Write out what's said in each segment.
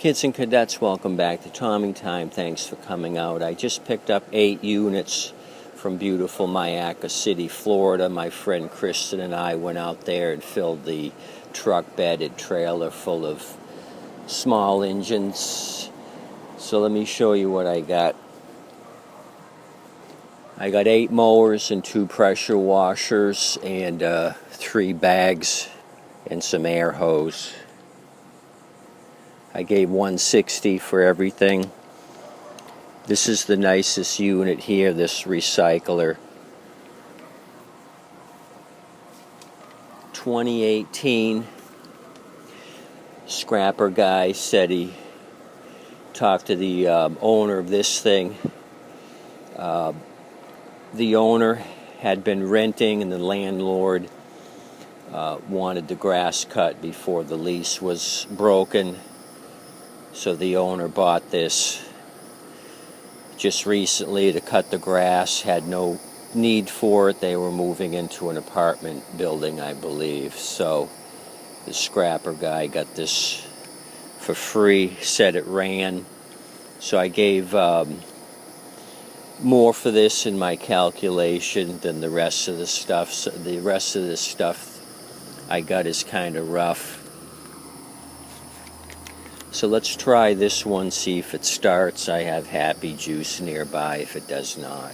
Kids and cadets, welcome back to Tomming Time. Thanks for coming out. I just picked up 8 units from beautiful Myakka City, Florida. My friend Kristin and I went out there and filled the truck-bedded trailer full of small engines. So let me show you what I got. I got 8 mowers and 2 pressure washers and 3 bags and some air hose. I gave $160 for everything. This is the nicest unit here, this recycler. 2018. Scrapper guy said he talked to the owner of this thing. The owner had been renting and the landlord wanted the grass cut before the lease was broken. So the owner bought this just recently to cut the grass, had no need for it. They were moving into an apartment building, I believe. So the scrapper guy got this for free, said it ran. So I gave more for this in my calculation than the rest of the stuff. So the rest of this stuff I got is kind of rough. So let's try this one, see if it starts. I have Happy Juice nearby if it does not.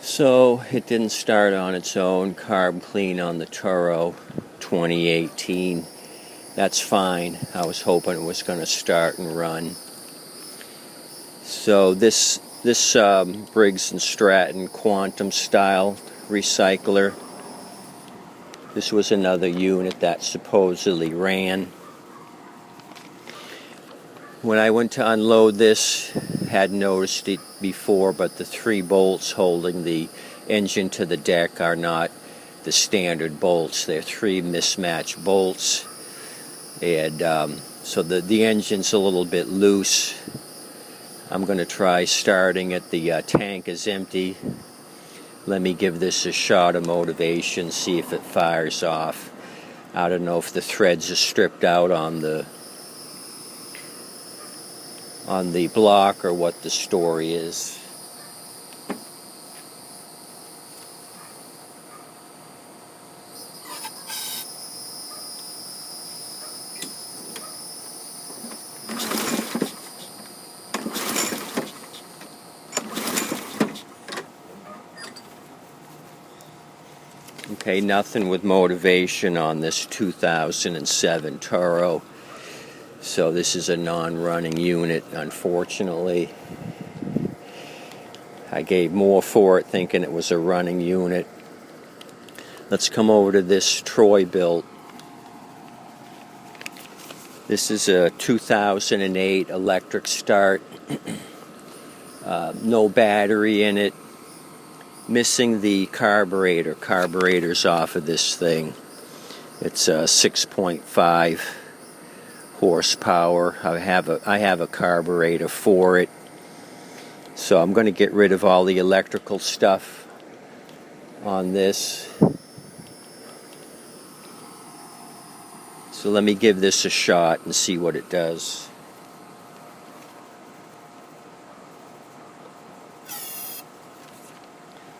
So it didn't start on its own. Carb clean on the Turo 2018. That's fine. I was hoping it was going to start and run. So this Briggs & Stratton quantum style recycler. This was another unit that supposedly ran. When I went to unload this, hadn't noticed it before, but the 3 bolts holding the engine to the deck are not the standard bolts. They're 3 mismatched bolts, and so the engine's a little bit loose. I'm going to try starting it. The tank is empty. Let me give this a shot of motivation, see if it fires off. I don't know if the threads are stripped out on the block or what the story is. Okay, nothing with motivation on this 2007 Turo. So this is a non-running unit, unfortunately. I gave more for it thinking it was a running unit. Let's come over to this Troy built. This is a 2008 electric start. No battery in it. Missing the carburetor. Carburetor's off of this thing. It's a 6.5 horsepower. I have a carburetor for it. So I'm going to get rid of all the electrical stuff on this. So let me give this a shot and see what it does.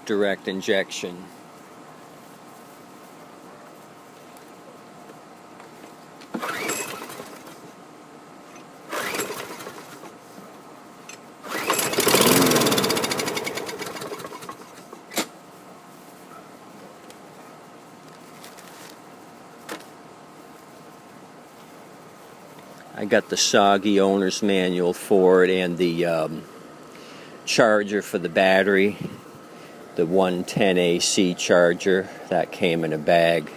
Direct injection. I got the soggy owner's manual for it and the charger for the battery. the 110 AC charger that came in a bag.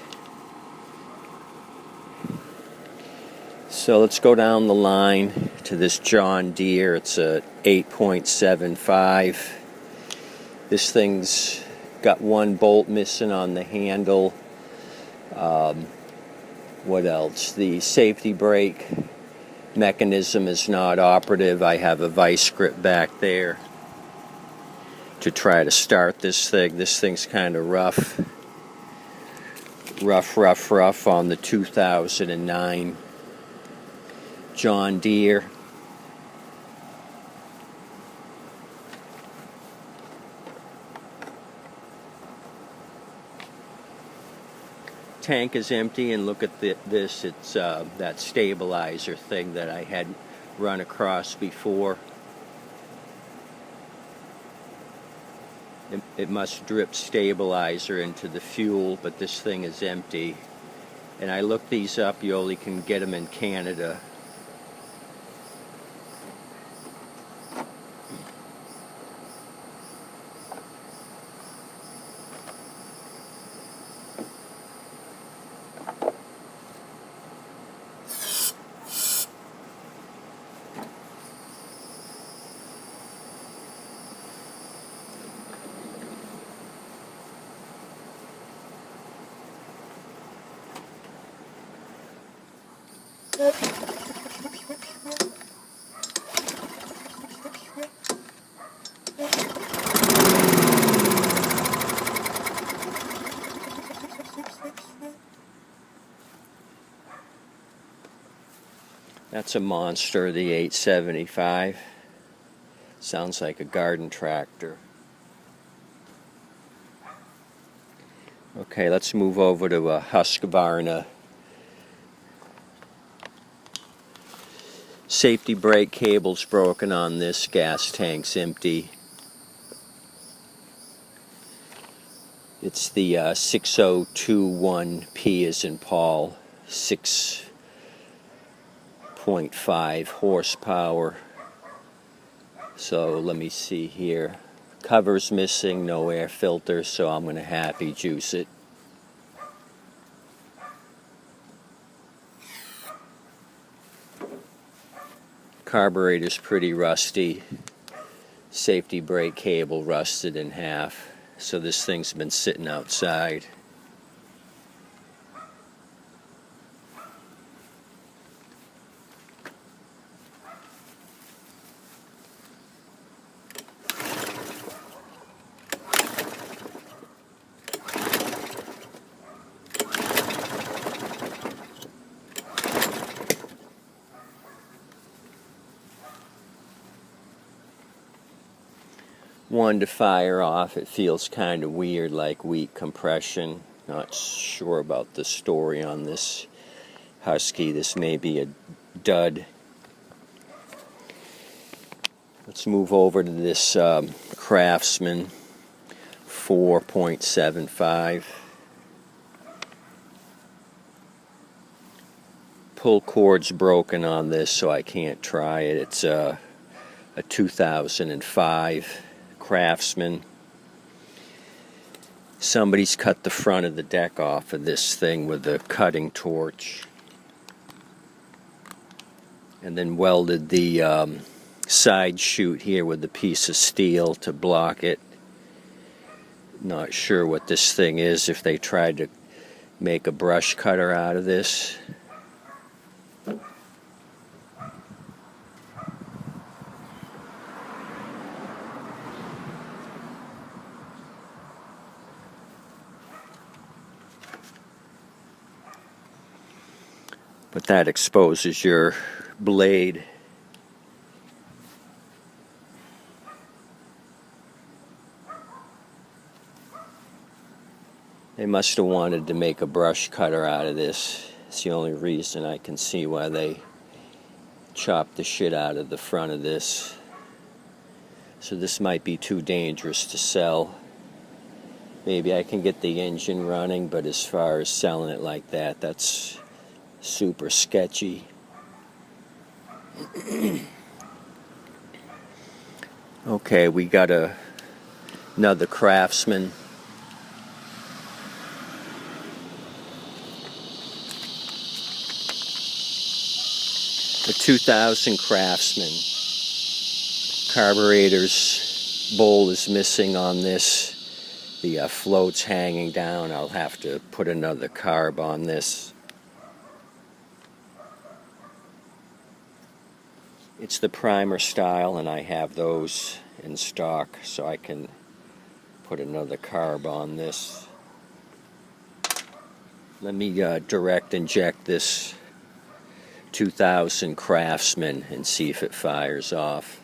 So let's go down the line to this John Deere. It's a 8.75. This thing's got one bolt missing on the handle. What else? The safety brake mechanism is not operative. I have a vice grip back there to try to start this thing. This thing's kind of rough on the 2009 John Deere. Tank is empty, and look at this. It's that stabilizer thing that I had run across before. It must drip stabilizer into the fuel, but this thing is empty. And I looked these up. You only can get them in Canada. That's a monster, the 875. Sounds like a garden tractor. Okay, let's move over to a Husqvarna. Safety brake cable's broken on this. Gas tank's empty. It's the 6021P as in Paul. 6.5 horsepower. So let me see here. Cover's missing, no air filter, so I'm going to happy juice it. Carburetor's pretty rusty. Safety brake cable rusted in half. So this thing's been sitting outside. One to fire off. It feels kind of weird, like weak compression. Not sure about the story on this Husky. This may be a dud. Let's move over to this Craftsman 4.75. Pull cord's broken on this, so I can't try it. It's a 2005 Craftsman. Somebody's cut the front of the deck off of this thing with a cutting torch, and then welded the side chute here with a piece of steel to block it. Not sure what this thing is, if they tried to make a brush cutter out of this. But that exposes your blade. They must have wanted to make a brush cutter out of this. It's the only reason I can see why they chopped the shit out of the front of this. So this might be too dangerous to sell. Maybe I can get the engine running, but as far as selling it like that, that's super sketchy. Okay, we got another Craftsman. The 2000 Craftsman. Carburetor's bowl is missing on this. The float's hanging down. I'll have to put another carb on this. It's the primer style, and I have those in stock, so I can put another carb on this. Let me direct inject this 2000 Craftsman and see if it fires off.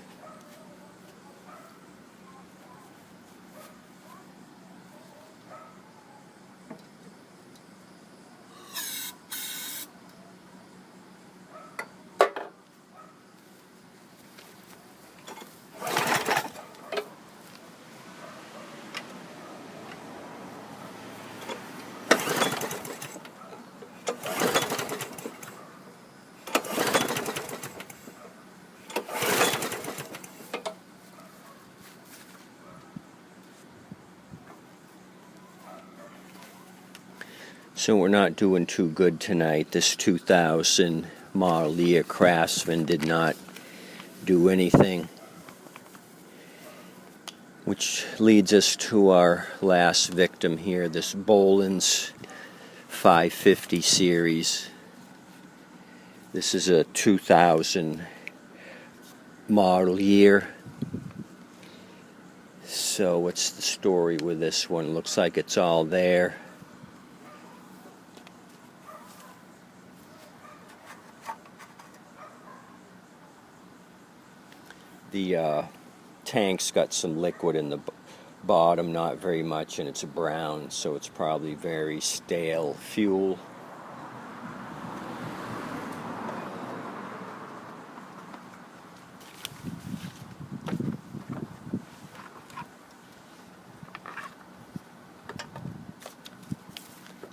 So we're not doing too good tonight. This 2000 model year Craftsman did not do anything. Which leads us to our last victim here, this Boland's 550 series. This is a 2000 model year. So what's the story with this one? Looks like it's all there. The tank's got some liquid in the bottom, not very much, and it's brown, so it's probably very stale fuel.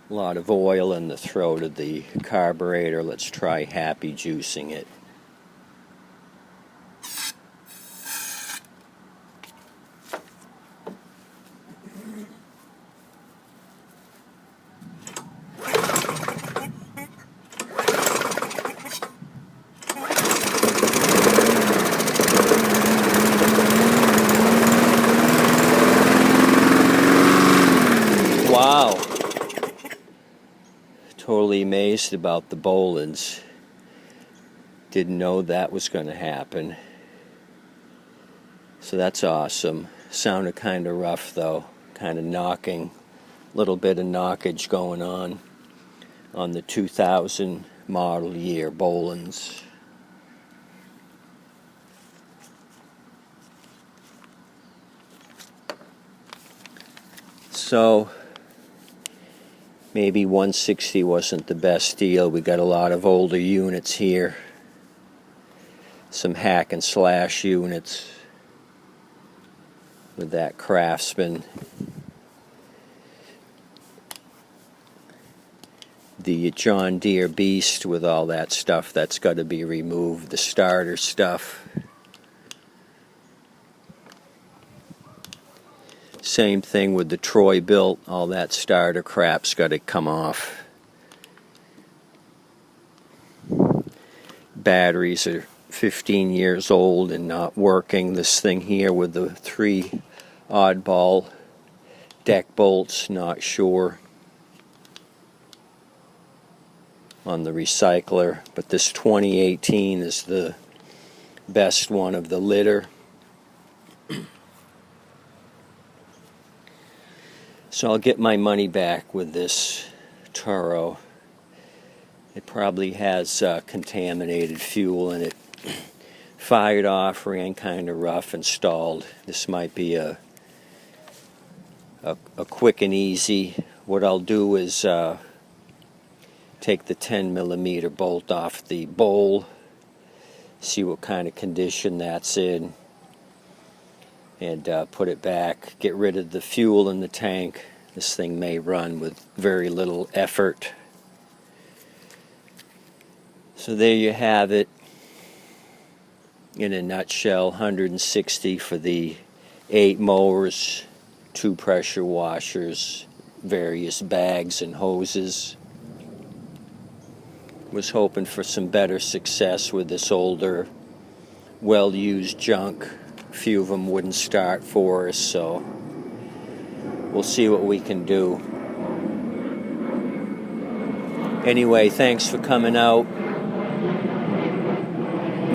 A lot of oil in the throat of the carburetor. Let's try happy juicing it. Wow. Totally amazed about the Bolands. Didn't know that was going to happen. So that's awesome. Sounded kind of rough though. Kind of knocking. Little bit of knockage going on the 2000 model year Bolands. So maybe 160 wasn't the best deal. We got a lot of older units here. Some hack and slash units with that Craftsman. The John Deere Beast with all that stuff, that's got to be removed. The starter stuff. Same thing with the Troy Built, all that starter crap's got to come off. Batteries are 15 years old and not working. This thing here with the 3 oddball deck bolts, not sure on the recycler, but this 2018 is the best one of the litter. So I'll get my money back with this Turo. It probably has contaminated fuel in it. Fired off, ran kind of rough, and stalled. This might be a quick and easy. What I'll do is take the 10mm bolt off the bowl, see what kind of condition that's in, and put it back, get rid of the fuel in the tank. This thing may run with very little effort. So there you have it in a nutshell. 160 for the 8 mowers, 2 pressure washers, various bags and hoses. Was hoping for some better success with this older, well-used junk. A few of them wouldn't start for us, so we'll see what we can do. Anyway, thanks for coming out.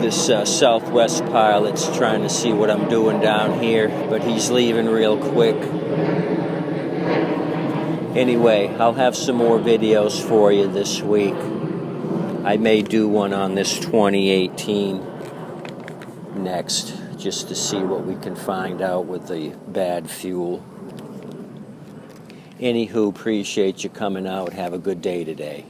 This Southwest pilot's trying to see what I'm doing down here, but he's leaving real quick. Anyway, I'll have some more videos for you this week. I may do one on this 2018 next, just to see what we can find out with the bad fuel. Anywho, appreciate you coming out. Have a good day today.